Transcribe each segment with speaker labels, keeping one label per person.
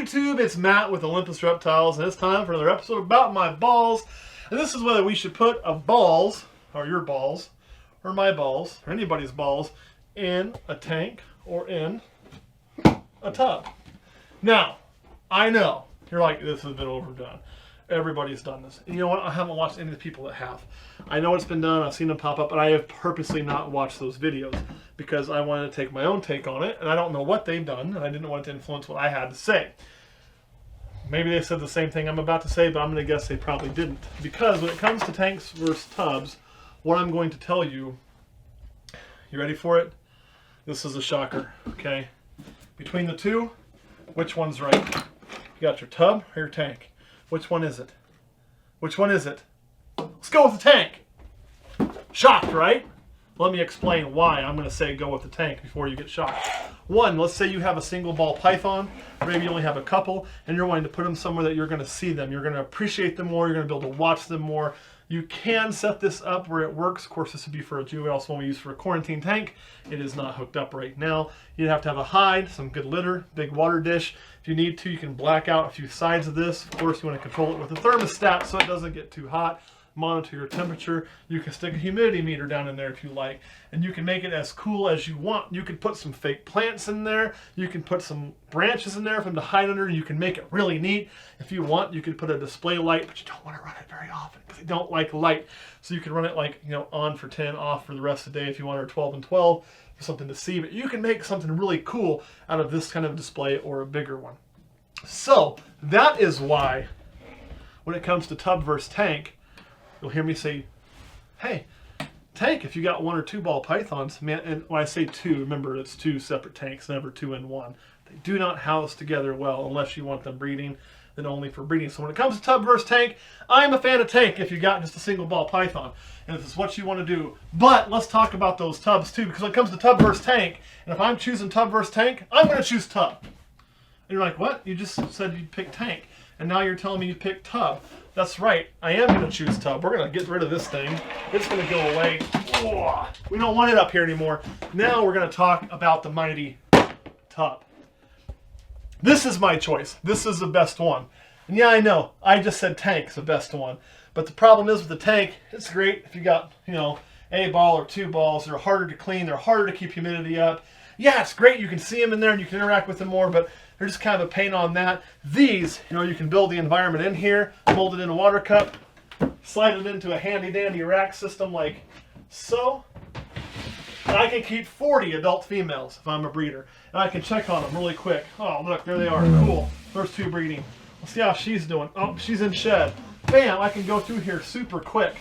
Speaker 1: YouTube? It's Matt with Olympus Reptiles, and it's time for another episode about my balls. And this is whether we should put a balls, or your balls, or my balls, or anybody's balls, in a tank or in a tub. Now, I know, you're like, this has been overdone. Everybody's done this. And you know what? I haven't watched any of the people that have. I know it's been done. I've seen them pop up, but I have purposely not watched those videos because I wanted to take my own take on it, and I don't know what they've done, and I didn't want it to influence what I had to say. Maybe they said the same thing I'm about to say, but I'm going to guess they probably didn't. Because when it comes to tanks versus tubs, what I'm going to tell you, you ready for it? This is a shocker, okay? Between the two, which one's right? You got your tub or your tank? Which one is it? Which one is it? Let's go with the tank. Shocked, right? Let me explain why I'm going to say go with the tank before you get shocked. One, let's say you have a single ball python, or maybe you only have a couple, and you're wanting to put them somewhere that you're going to see them. You're going to appreciate them more. You're going to be able to watch them more. You can set this up where it works. Of course, this would be for a juvenile one we use for a quarantine tank. It is not hooked up right now. You'd have to have a hide, some good litter, big water dish. If you need to, you can black out a few sides of this. Of course, you want to control it with a thermostat so it doesn't get too hot. Monitor your temperature. You can stick a humidity meter down in there if you like, and you can make it as cool as you want. You can put some fake plants in there. You can put some branches in there for them to hide under. You can make it really neat. If you want, you could put a display light, but you don't want to run it very often because they don't like light. So you can run it like, you know, on for 10, off for the rest of the day if you want, or 12 and 12 for something to see. But you can make something really cool out of this kind of display or a bigger one. So that is why when it comes to tub versus tank, you'll hear me say, hey, tank, if you got one or two ball pythons, man, and when I say two, remember it's two separate tanks, never two in one. They do not house together well unless you want them breeding, then only for breeding. So when it comes to tub versus tank, I'm a fan of tank if you got just a single ball python, and if it's what you want to do. But let's talk about those tubs too, because when it comes to tub versus tank, and if I'm choosing tub versus tank, I'm going to choose tub. And you're like, what? You just said you'd pick tank, and now you're telling me you pick tub. That's right, I am going to choose tub. We're going to get rid of this thing. It's going to go away. Oh, we don't want it up here anymore. Now we're going to talk about the mighty tub. This is my choice. This is the best one. And yeah, I know, I just said tank's the best one. But the problem is with the tank, it's great if you got, you know, a ball or two balls. They're harder to clean. They're harder to keep humidity up. Yeah, it's great. You can see them in there and you can interact with them more, but they're just kind of a pain on that. These, you know, you can build the environment in here, mold it in a water cup, slide it into a handy dandy rack system like so. And I can keep 40 adult females if I'm a breeder. And I can check on them really quick. Oh, look, there they are. Cool. There's two breeding. Let's see how she's doing. Oh, she's in shed. Bam, I can go through here super quick.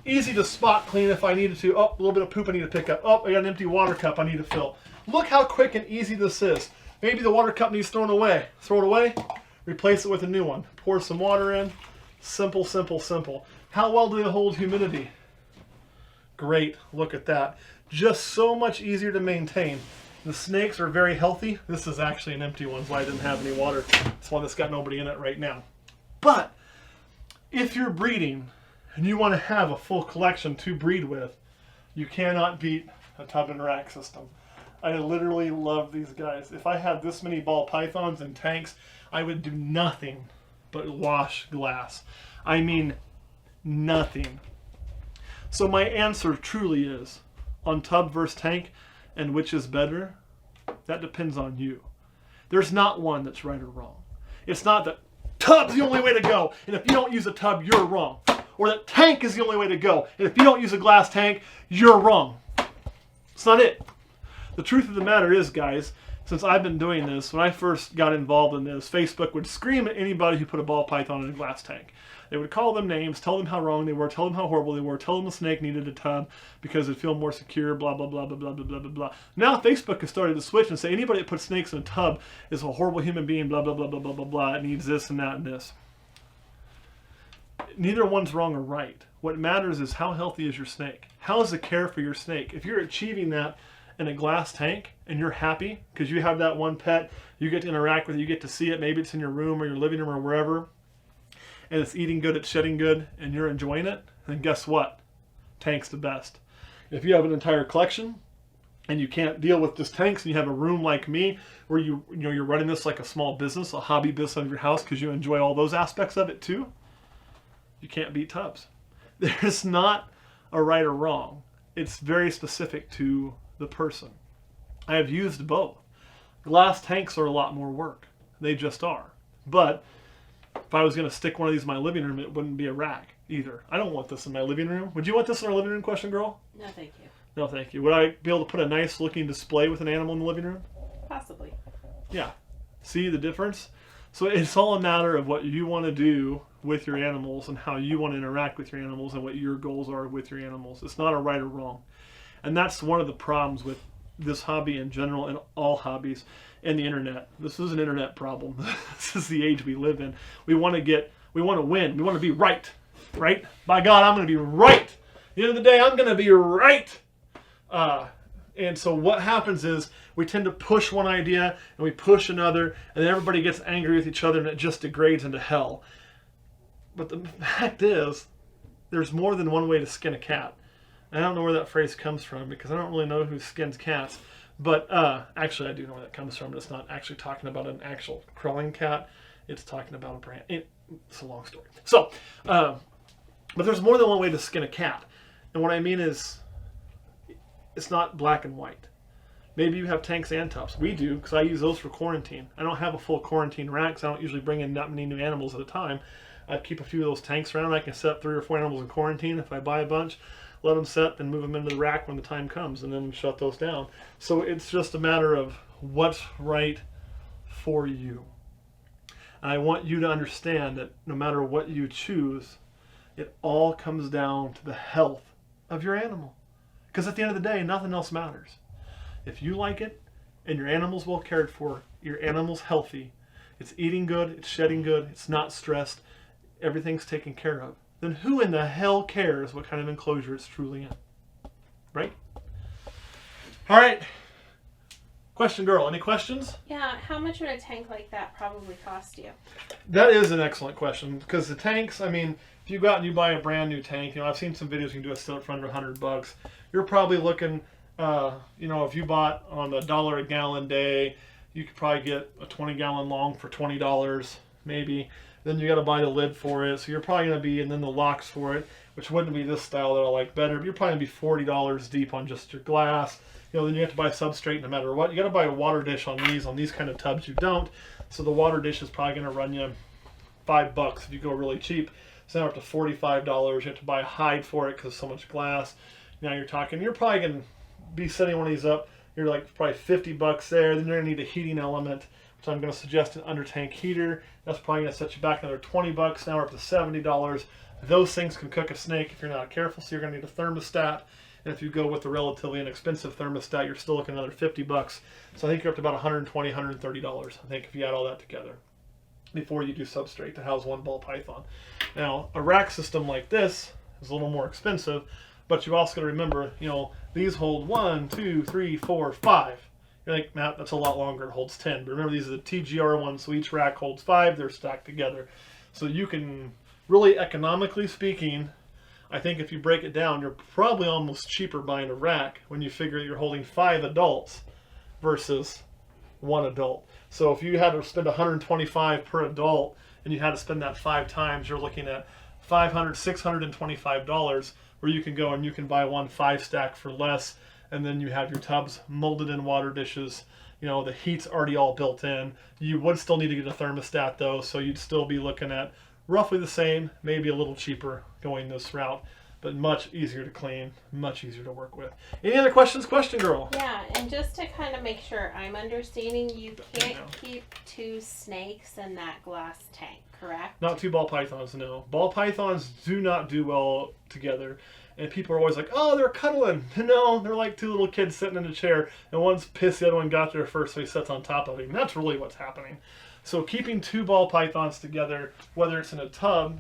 Speaker 1: Easy to spot clean if I needed to. Oh, a little bit of poop I need to pick up. Oh, I got an empty water cup I need to fill. Look how quick and easy this is. Maybe the water cup needs thrown away. Throw it away, replace it with a new one. Pour some water in. Simple, simple, simple. How well do they hold humidity? Great, look at that. Just so much easier to maintain. The snakes are very healthy. This is actually an empty one, so I didn't have any water. It's one that's got nobody in it right now. But if you're breeding and you want to have a full collection to breed with, you cannot beat a tub and rack system. I literally love these guys. If I had this many ball pythons and tanks, I would do nothing but wash glass. I mean, nothing. So my answer truly is, on tub versus tank, and which is better, that depends on you. There's not one that's right or wrong. It's not that tub's the only way to go, and if you don't use a tub, you're wrong. Or that tank is the only way to go, and if you don't use a glass tank, you're wrong. It's not it. The truth of the matter is, guys, since I've been doing this, when I first got involved in this, Facebook would scream at anybody who put a ball python in a glass tank. They would call them names, tell them how wrong they were, tell them how horrible they were, tell them the snake needed a tub because it'd feel more secure, blah, blah, blah, blah, blah, blah, blah, blah, blah. Now Facebook has started to switch and say anybody that puts snakes in a tub is a horrible human being, blah, blah, blah, blah, blah, blah, blah. It needs this and that and this. Neither one's wrong or right. What matters is how healthy is your snake? How is the care for your snake? If you're achieving that in a glass tank and you're happy because you have that one pet, you get to interact with it, you get to see it, maybe it's in your room or your living room or wherever, and it's eating good, it's shedding good, and you're enjoying it, then guess what? Tank's the best. If you have an entire collection, and you can't deal with just tanks, and you have a room like me where you're running this like a small business, a hobby business of your house because you enjoy all those aspects of it too, you can't beat tubs. There's not a right or wrong. It's very specific to the person. I have used both. Glass tanks are a lot more work. They just are. But if I was going to stick one of these in my living room, it wouldn't be a rack either. I don't want this in my living room. Would you want this in our living room, question girl?
Speaker 2: No, thank you.
Speaker 1: No, thank you. Would I be able to put a nice looking display with an animal in the living room?
Speaker 2: Possibly.
Speaker 1: Yeah. See the difference? So it's all a matter of what you want to do with your animals and how you want to interact with your animals and what your goals are with your animals. It's not a right or wrong. And that's one of the problems with this hobby in general and all hobbies and the internet. This is an internet problem. This is the age we live in. We want to win. We want to be right. Right? By God, I'm going to be right. At the end of the day, I'm going to be right. And so what happens is we tend to push one idea and we push another, and then everybody gets angry with each other and it just degrades into hell. But the fact is, there's more than one way to skin a cat. I don't know where that phrase comes from because I don't really know who skins cats. But actually, I do know where that comes from. But it's not actually talking about an actual crawling cat. It's talking about a brand. It's a long story. So, but there's more than one way to skin a cat. And what I mean is, it's not black and white. Maybe you have tanks and tubs. We do, because I use those for quarantine. I don't have a full quarantine rack, because I don't usually bring in that many new animals at a time. I keep a few of those tanks around. I can set up 3 or 4 animals in quarantine if I buy a bunch. Let them set, then move them into the rack when the time comes, and then shut those down. So it's just a matter of what's right for you. And I want you to understand that no matter what you choose, it all comes down to the health of your animal. Because at the end of the day, nothing else matters. If you like it, and your animal's well cared for, your animal's healthy, it's eating good, it's shedding good, it's not stressed, everything's taken care of, then who in the hell cares what kind of enclosure it's truly in? Right? All right. Question girl, any questions?
Speaker 2: Yeah, how much would a tank like that probably cost you?
Speaker 1: That is an excellent question, because the tanks, I mean, if you go out and you buy a brand new tank, I've seen some videos you can do a setup for under $100. You're probably looking, if you bought on the $1 a gallon day, you could probably get a 20-gallon long for $20, maybe. Then you got to buy the lid for it, so you're probably going to be, and then the locks for it, which wouldn't be this style that I like better, but you're probably going to be $40 deep on just your glass. Then you have to buy substrate no matter what. You got to buy a water dish on these kind of tubs you don't. So the water dish is probably going to run you $5 if you go really cheap. So now up to $45. You have to buy a hide for it because so much glass. Now you're probably going to be setting one of these up. You're like probably $50 there. Then you're going to need a heating element, which I'm going to suggest an under tank heater. That's probably going to set you back another $20. Now we're up to $70. Those things can cook a snake if you're not careful. So you're going to need a thermostat. And if you go with the relatively inexpensive thermostat, you're still looking at another $50. So I think you're up to about $120, $130, I think, if you add all that together before you do substrate to house one ball python. Now, a rack system like this is a little more expensive, but you also got to remember, these hold 1, 2, 3, 4, 5. You're like, Matt, that's a lot longer. It holds 10. But remember, these are the TGR ones, so each rack holds 5. They're stacked together. So you can really, economically speaking, I think if you break it down, you're probably almost cheaper buying a rack when you figure you're holding 5 adults versus 1 adult. So if you had to spend $125 per adult and you had to spend that 5 times, you're looking at $500, $625, where you can go and you can buy one 5-stack for less, and then you have your tubs molded in water dishes. The heat's already all built in. You would still need to get a thermostat though, so you'd still be looking at roughly the same, maybe a little cheaper going this route, but much easier to clean, much easier to work with. Any other questions, question girl?
Speaker 2: Yeah, and just to kind of make sure I'm understanding, you can't keep 2 snakes in that glass tank, correct?
Speaker 1: Not 2 ball pythons, no. Ball pythons do not do well together. And people are always like, oh, they're cuddling. No, they're like 2 little kids sitting in a chair, and one's pissed the other one got there first, so he sits on top of him. That's really what's happening. So keeping 2 ball pythons together, whether it's in a tub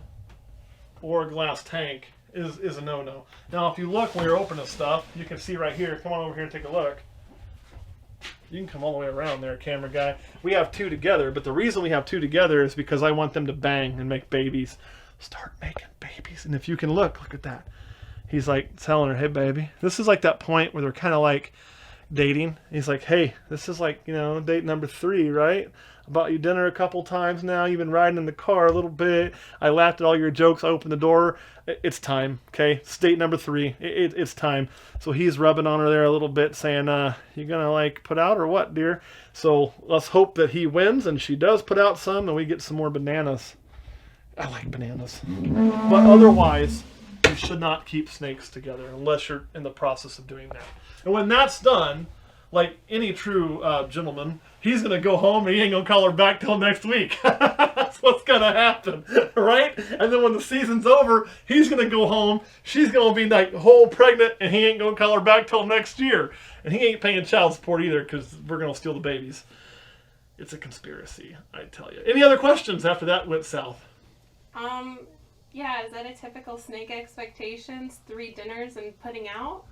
Speaker 1: or a glass tank, is a no-no. Now, if you look when you're opening stuff, you can see right here. Come on over here and take a look. You can come all the way around there, camera guy. We have 2 together, but the reason we have 2 together is because I want them to bang and make babies. Start making babies. And if you can look at that. He's like telling her, hey, baby. This is like that point where they're kind of like, dating. He's like, hey, this is like, date number 3, right? I bought you dinner a couple times now. You've been riding in the car a little bit. I laughed at all your jokes. I opened the door. It's time, okay? It's date number 3. It's time. So he's rubbing on her there a little bit, saying, you gonna like put out or what, dear? So let's hope that he wins and she does put out some and we get some more bananas. I like bananas. But otherwise, you should not keep snakes together unless you're in the process of doing that. And when that's done, like any true gentleman, he's going to go home and he ain't going to call her back till next week. That's what's going to happen, right? And then when the season's over, he's going to go home. She's going to be like whole pregnant and he ain't going to call her back till next year. And he ain't paying child support either because we're going to steal the babies. It's a conspiracy, I tell you. Any other questions after that went south?
Speaker 2: Yeah, is that a typical snake expectations? 3 dinners and putting out?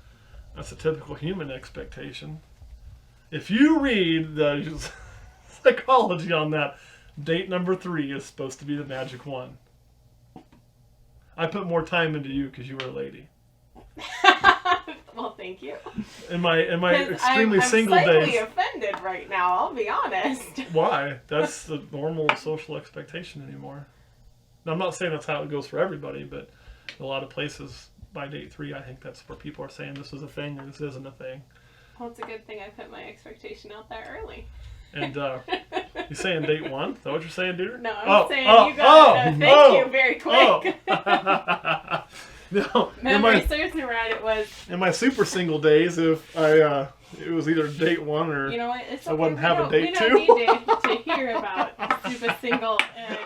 Speaker 1: That's a typical human expectation. If you read the psychology on that, date number 3 is supposed to be the magic one. I put more time into you because you were a lady.
Speaker 2: Well, thank you.
Speaker 1: In my extremely single days.
Speaker 2: I'm slightly offended right now, I'll be honest.
Speaker 1: Why? That's the normal social expectation anymore. Now, I'm not saying that's how it goes for everybody, but a lot of places by date 3, I think that's where people are saying this is a thing or this isn't a thing.
Speaker 2: Well, it's a good thing I put my expectation out there early.
Speaker 1: And you saying date 1? Is that what you're saying, dear?
Speaker 2: No, I'm saying you got it. Thank you very quick.
Speaker 1: No,
Speaker 2: Memory serves me right. It was
Speaker 1: in my super single days. If I it was either date 1 or
Speaker 2: you know what, it's okay.
Speaker 1: I wouldn't have a date 2.
Speaker 2: We don't need to hear about super single and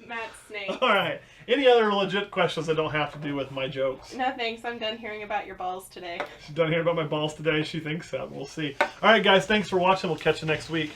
Speaker 2: Matt Snake.
Speaker 1: All right. Any other legit questions that don't have to do with my jokes?
Speaker 2: No thanks. I'm done hearing about your balls today.
Speaker 1: She's done hearing about my balls today. She thinks that. We'll see. All right, guys. Thanks for watching. We'll catch you next week.